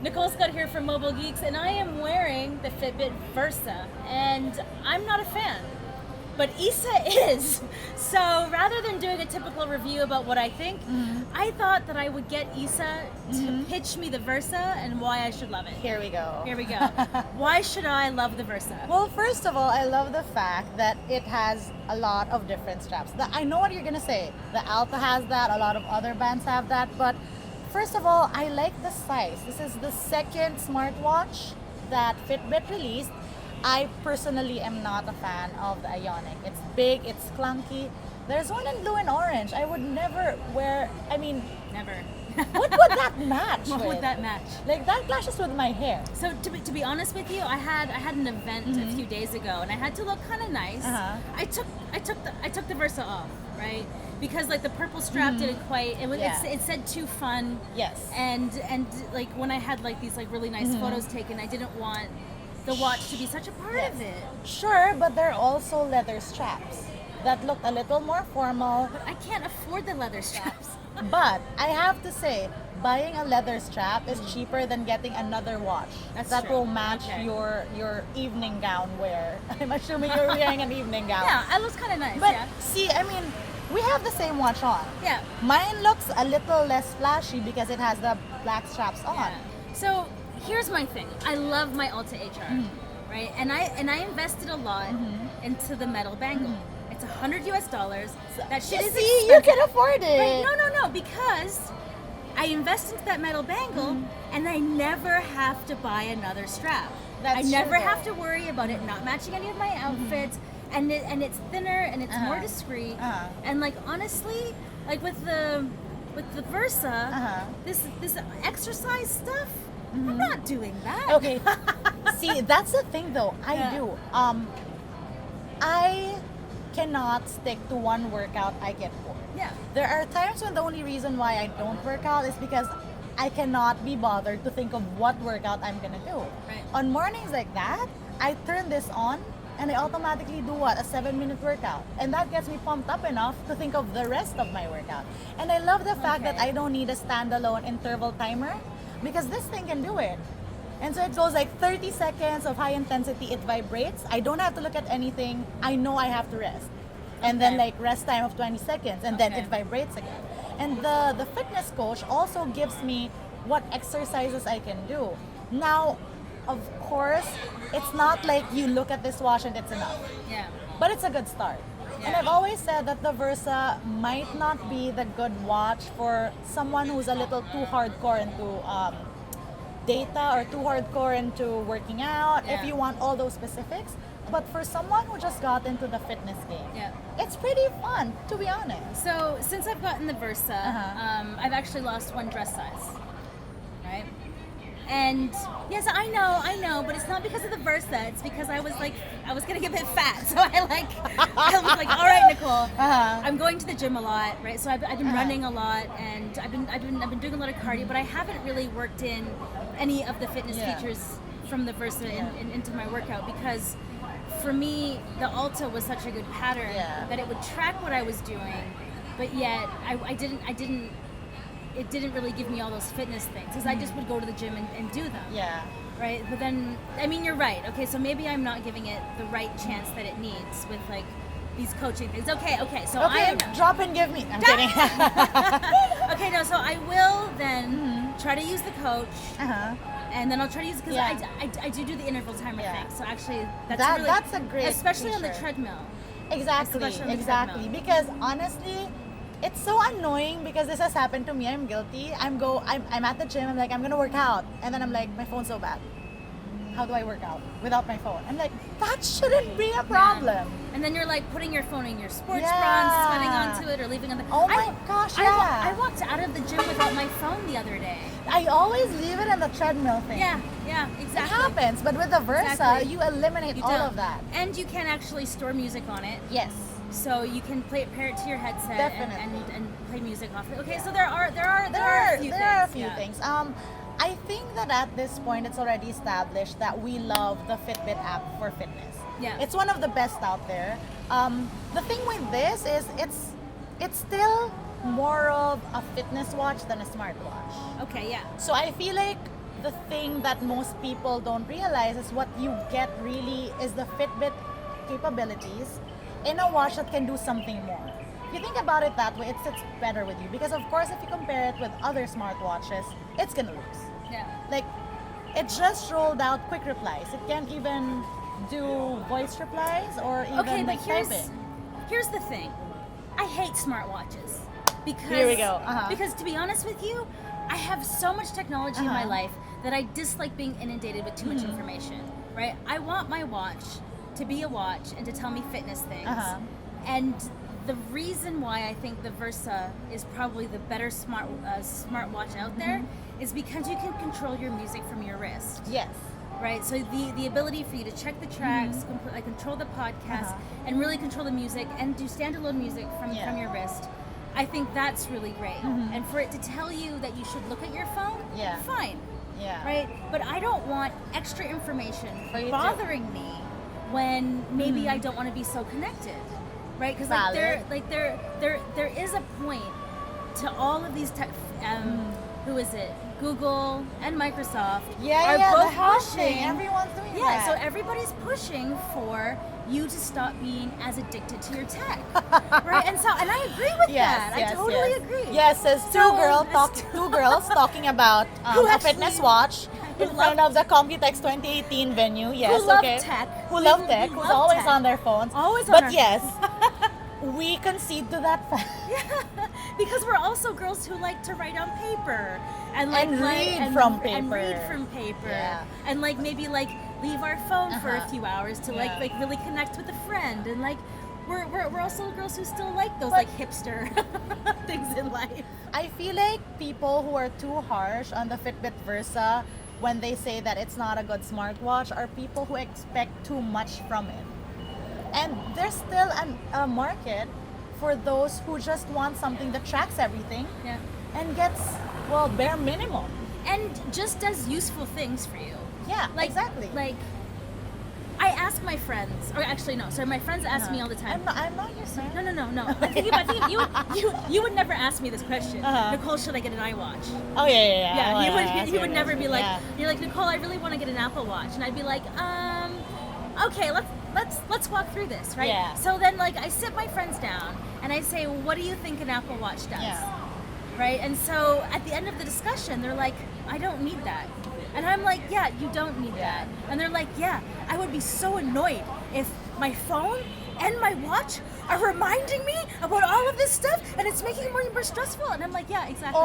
Nicole Scott here from Mobile Geeks, and I am wearing the Fitbit Versa, and I'm not a fan, but Issa is. So rather than doing a typical review about what I think, I thought that I would get Issa to pitch me the Versa and why I should love it. Here we go. Here we go. Why should I love the Versa? Well, first of all, I love the fact that it has a lot of different straps. I know what you're gonna say. The Alta has that, a lot of other bands have that, but first of all, I like the size. This is the second smartwatch that Fitbit released. I personally am not a fan of the Ionic. It's big, it's clunky. There's one in blue and orange. I would never wear, Never. what would that match What with? would that match? Like, that clashes with my hair. So to be honest with you, I had an event a few days ago, and I had to look kind of nice. I took the Versa off, right? Because like the purple strap didn't quite. It said too fun. Yes. And like when I had like these like really nice photos taken, I didn't want the watch to be such a part of it. Sure, but there are also leather straps that look a little more formal. But I can't afford the leather straps. But I have to say, buying a leather strap is cheaper than getting another watch that true. will match Okay. your evening gown wear. I'm assuming you're wearing an evening gown. Yeah, it looks kind of nice. But yeah. see, we have the same watch on. Yeah. Mine looks a little less flashy because it has the black straps on. Yeah. So here's my thing. I love my Ulta HR, right? And I invested a lot into the metal bangle. It's $100 US. That shit is See, you expensive. can afford it. Right? No, because I invest into that metal bangle and I never have to buy another strap. That's I never true, have though. to worry about it not matching any of my outfits, and it's thinner and it's more discreet. And like honestly, like with the Versa, this exercise stuff, I'm not doing that. Okay. See, that's the thing though. I do. I cannot stick to one workout. I get bored. Yeah. There are times when the only reason why I don't work out is because I cannot be bothered to think of what workout I'm gonna do. Right. On mornings like that, I turn this on and I automatically do what? A 7-minute workout. And that gets me pumped up enough to think of the rest of my workout. And I love the fact that I don't need a standalone interval timer because this thing can do it. And so it goes like 30 seconds of high intensity, it vibrates. I don't have to look at anything. I know I have to rest. And then like rest time of 20 seconds and then it vibrates again. And the fitness coach also gives me what exercises I can do. Now, of course, it's not like you look at this watch and it's enough. Yeah. But it's a good start. And I've always said that the Versa might not be the good watch for someone who's a little too hardcore into data or too hardcore into working out, if you want all those specifics. But for someone who just got into the fitness game, it's pretty fun, to be honest. So since I've gotten the Versa, I've actually lost 1 dress size, right? And yes, I know, but it's not because of the Versa. It's because I was gonna get a bit fat, so I was like, all right, Nicole, I'm going to the gym a lot, right? So I've been running a lot, and I've been doing a lot of cardio, but I haven't really worked in any of the fitness features from the Versa into my workout because for me the Alta was such a good pattern that it would track what I was doing, but yet it didn't really give me all those fitness things because I just would go to the gym and do them. Yeah. Right? But then, I mean, you're right. Okay, so maybe I'm not giving it the right chance that it needs with like these coaching things. Okay, so I am... drop and give me. I'm kidding. Okay, no, so I will then try to use the coach. And then I'll try to use it because I do the interval timer thing. So actually, that's a great especially on the feature. treadmill. Exactly. treadmill. Because honestly, it's so annoying because this has happened to me. I'm guilty. I'm at the gym. I'm like, I'm gonna work out, and then I'm like, my phone's so bad. How do I work out without my phone? I'm like, that shouldn't be a problem. And then you're like putting your phone in your sports bra, sweating onto it, or leaving on the. Oh my gosh! I walked out of the gym without my phone the other day. I always leave it in the treadmill thing. Yeah, exactly. It happens, but with the Versa, you eliminate all of that. And you can actually store music on it. Yes. So you can pair it to your headset and play music off it. Okay, Yeah. so there are a few things. I think that at this point it's already established that we love the Fitbit app for fitness. Yeah. It's one of the best out there. The thing with this is it's still more of a fitness watch than a smartwatch. Okay, yeah. So I feel like the thing that most people don't realize is what you get really is the Fitbit capabilities in a watch that can do something more. If you think about it that way, it sits better with you because of course if you compare it with other smartwatches, it's gonna lose. Yeah. Like, it just rolled out quick replies. It can't even do voice replies or even Okay, but like typing. here's the thing. I hate smartwatches because Here we go. Because to be honest with you, I have so much technology in my Uh-huh. life that I dislike being inundated with too much information. Right? I want my watch to be a watch and to tell me fitness things. And the reason why I think the Versa is probably the better smartwatch out there is because you can control your music from your wrist. Yes. Right, so the ability for you to check the tracks, control the podcast, and really control the music and do standalone music from your wrist, I think that's really great. And for it to tell you that you should look at your phone, fine. Yeah. Right, but I don't want extra information For you to- bothering me when maybe I don't want to be so connected. Right, because there is a point to all of these tech. Who is it? Google and Microsoft are the both health pushing. thing. Everyone's doing Yeah, that. so everybody's pushing for you to stop being as addicted to your tech, right? And I agree with that. I totally agree. Yes, says So, two girls talking about Who a actually- fitness watch who in front of the Computex 2018 venue. Yes, love okay. tech. Who love We tech? love Who's always tech. on their phones. Always on But our yes, we concede to that fact. Because we're also girls who like to write on paper and read from and paper. read from paper Yeah. and maybe leave our phone for a few hours to Yeah. really connect with a friend and we're also girls who still like those But- hipster things in life. I feel like people who are too harsh on the Fitbit Versa when they say that it's not a good smartwatch are people who expect too much from it. And there's still a market for those who just want something that tracks everything Yeah. and gets, well, bare minimum. And just does useful things for you. Yeah, exactly. I ask my friends, or actually no, sorry, my friends ask me all the time. I'm not your son. No. I'm thinking you would never ask me this question. Nicole, should I get an iWatch? Oh, yeah. Yeah, you would never be like, yeah. you're like, Nicole, I really want to get an Apple Watch, and I'd be like, okay, let's walk through this, right? Yeah. So then I sit my friends down and I say, what do you think an Apple Watch does? Yeah. Right? And so at the end of the discussion, they're like, I don't need that. And I'm like, yeah, you don't need that. And they're like, yeah, I would be so annoyed if my phone and my watch are reminding me about all of this stuff and it's making it more stressful. And I'm like, yeah, exactly.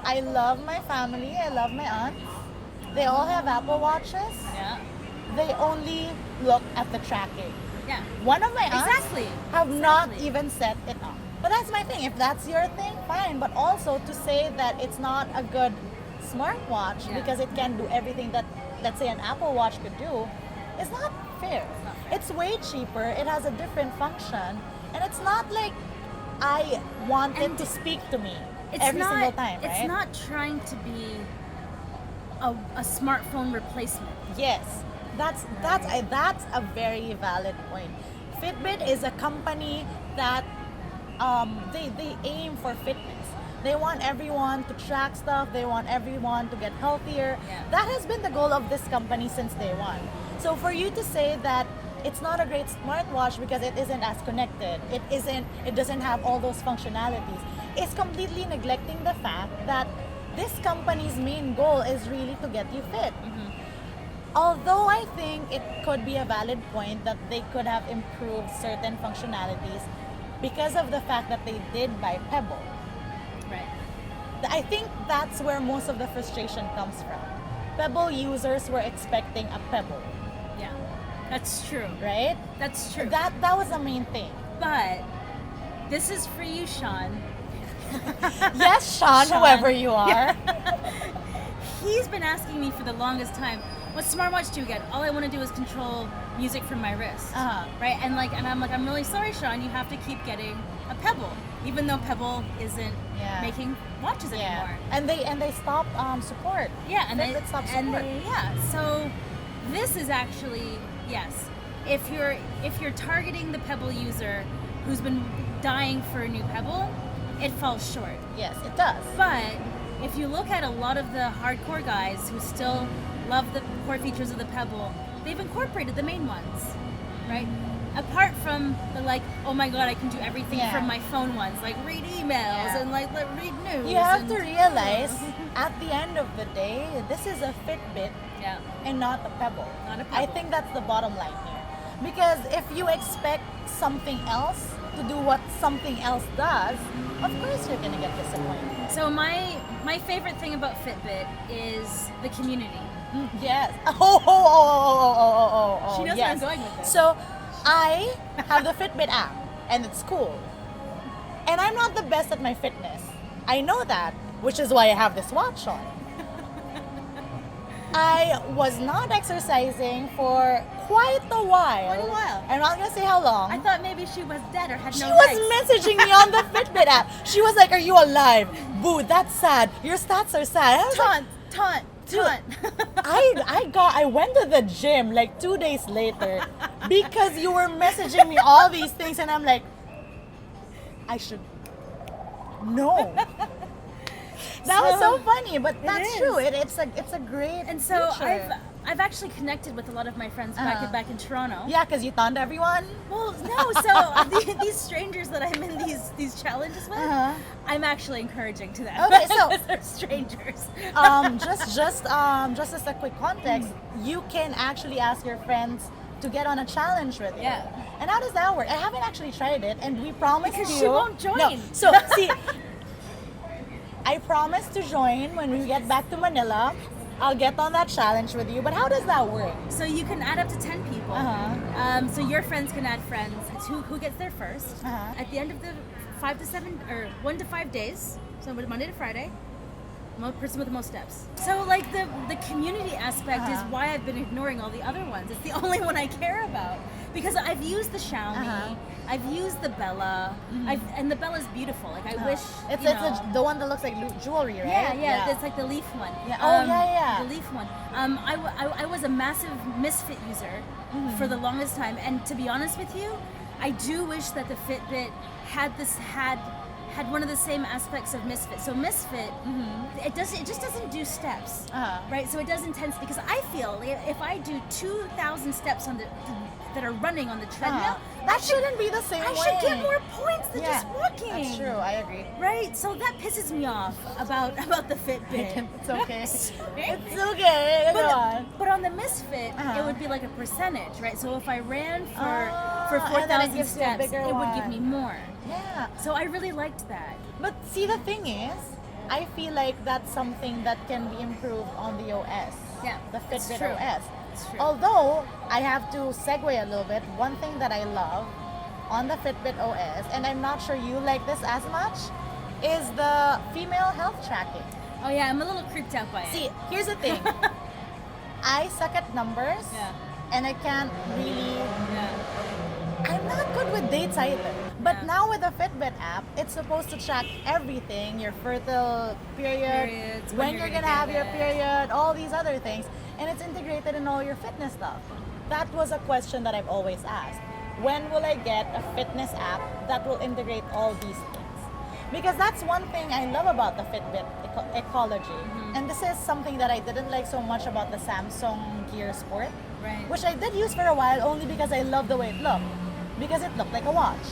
I love my family. I love my aunts. They all have Apple Watches. Yeah. They only look at the tracking. Yeah. One of my aunts Exactly. have not even set it up. But that's my thing. If that's your thing, fine. But also to say that it's not a good smartwatch because it can do everything that, let's say, an Apple Watch could do, is not fair. It's way cheaper. It has a different function. And it's not like I want it to speak to me every single time, right? It's not trying to be a smartphone replacement. Yes, that's a very valid point. Fitbit is a company that they aim for fitness. They want everyone to track stuff. They want everyone to get healthier. Yeah. That has been the goal of this company since day one. So for you to say that it's not a great smartwatch because it isn't as connected, it doesn't have all those functionalities, is completely neglecting the fact that this company's main goal is really to get you fit. Although I think it could be a valid point that they could have improved certain functionalities because of the fact that they did buy Pebble. Right. I think that's where most of the frustration comes from. Pebble users were expecting a Pebble, Yeah. That's true. right? That's true. That was the main thing. But this is for you, Sean. Yes, Sean, Sean. whoever you are. He's been asking me for the longest time, what smartwatch do you get? All I want to do is control music from my wrist. Right? And I'm like, I'm really sorry, Sean, you have to keep getting a Pebble, even though Pebble isn't making watches anymore. And they stopped support. Yeah, and Fitbit stopped support. So this is actually, yes, if you're targeting the Pebble user who's been dying for a new Pebble, it falls short. Yes, it does. But if you look at a lot of the hardcore guys who still love the core features of the Pebble, they've incorporated the main ones, right? Apart from the like, oh my god, I can do everything from my phone ones, like read emails and like read news. You have to realize, at the end of the day, this is a Fitbit and not a Pebble. Not a Pebble. I think that's the bottom line here. Because if you expect something else to do what something else does, of course you're gonna get disappointed. So my favorite thing about Fitbit is the community. Yes. She knows where I'm going with this. So I have the Fitbit app and it's cool. And I'm not the best at my fitness. I know that, which is why I have this watch on. I was not exercising for quite a while. Quite a while. I'm not gonna say how long. I thought maybe she was dead or had She no was legs. messaging me on the Fitbit app. She was like, "Are you alive? Boo, that's sad. Your stats are sad." I was like, Taunt. I went to the gym like 2 days later because you were messaging me all these things, and I'm like, I should know. That was so funny, but that's true. It's a great And so feature. I've actually connected with a lot of my friends back in Toronto. Yeah, because you taunt everyone. Well, no. So these strangers that I'm in these challenges with, I'm actually encouraging to them. Okay, so because they're strangers. Just as a quick context, you can actually ask your friends to get on a challenge with you. Yeah. And how does that work? I haven't actually tried it, and we promised Because you. she won't join. No. So see, I promised to join when we get back to Manila. I'll get on that challenge with you. But how does that work? So you can add up to 10 people. So your friends can add friends. It's who gets there first. At the end of the 5 to 7 or 1 to 5 days, so Monday to Friday, person with the most steps. So like the community aspect is why I've been ignoring all the other ones. It's the only one I care about because I've used the Xiaomi, I've used the Bella, and the Bella's beautiful. Like I wish It's the one that looks like jewelry, right? Yeah. It's like the Leaf one. Yeah. The Leaf one. I was a massive Misfit user for the longest time, and to be honest with you, I do wish that the Fitbit had one of the same aspects of Misfit. So Misfit, it just doesn't do steps, right? So it does intensity because I feel if I do 2,000 steps that are running on the treadmill, that shouldn't be the same way. I should get more points than just walking. That's true. I agree. Right? So that pisses me off about the Fitbit. It's okay. It's okay. Go on. But on the Misfit, it would be like a percentage, right? So if I ran for and then it 4,000 gives you a steps, bigger it would give one. me more. Yeah. So I really liked that. But see, the thing is, I feel like that's something that can be improved on the OS. Yeah, The it's Fitbit true. OS. It's true. Although, I have to segue a little bit. One thing that I love on the Fitbit OS, and I'm not sure you like this as much, is the female health tracking. Oh yeah, I'm a little creeped out by it. See, here's the thing. I suck at numbers, and I can't really... I'm not good with dates either. But now with the Fitbit app, it's supposed to track everything, your fertile period, Periods, when you're gonna have your get it. period, all these other things. And it's integrated in all your fitness stuff. That was a question that I've always asked. When will I get a fitness app that will integrate all these things? Because that's one thing I love about the Fitbit ecology. And this is something that I didn't like so much about the Samsung Gear Sport, Right. which I did use for a while only because I love the way it looked. Because it looked like a watch.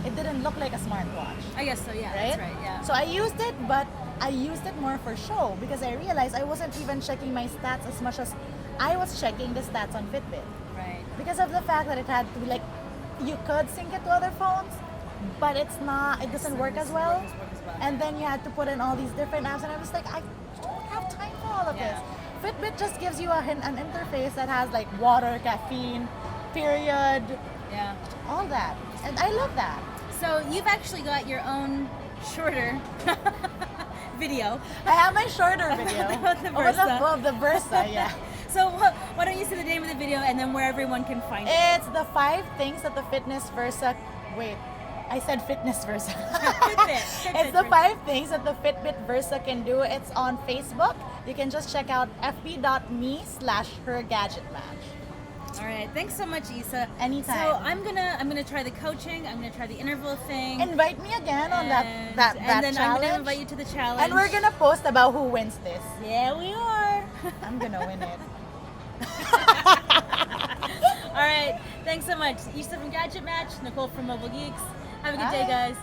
It didn't look like a smartwatch. I guess so, yeah. Right? That's right, yeah. So I used it, but I used it more for show because I realized I wasn't even checking my stats as much as I was checking the stats on Fitbit. Right. Because of the fact that it had to be like, you could sync it to other phones, but it doesn't work as well. And then you had to put in all these different apps, and I was like, I don't have time for all of this. Fitbit just gives you an interface that has like water, caffeine, period, all that. And I love that. So you've actually got your own shorter video. I have my shorter video About the Versa. of the Versa, yeah. So why don't you say the name of the video and then where everyone can find it? It's the 5 things that the Fitness Versa. Wait, I said Fitness Versa. Fitbit It's the Versa. 5 things that the Fitbit Versa can do. It's on Facebook. You can just check out fb.me/hergadgetmatch. All right, thanks so much, Isa. Anytime. So I'm gonna try the coaching. I'm gonna try the interval thing. Invite me again on that and then challenge. I'm gonna invite you to the challenge. And we're gonna post about who wins this. Yeah, we are. I'm gonna win it. All right, thanks so much, Isa from Gadget Match, Nicole from Mobile Geeks. Have a good day, Bye. guys.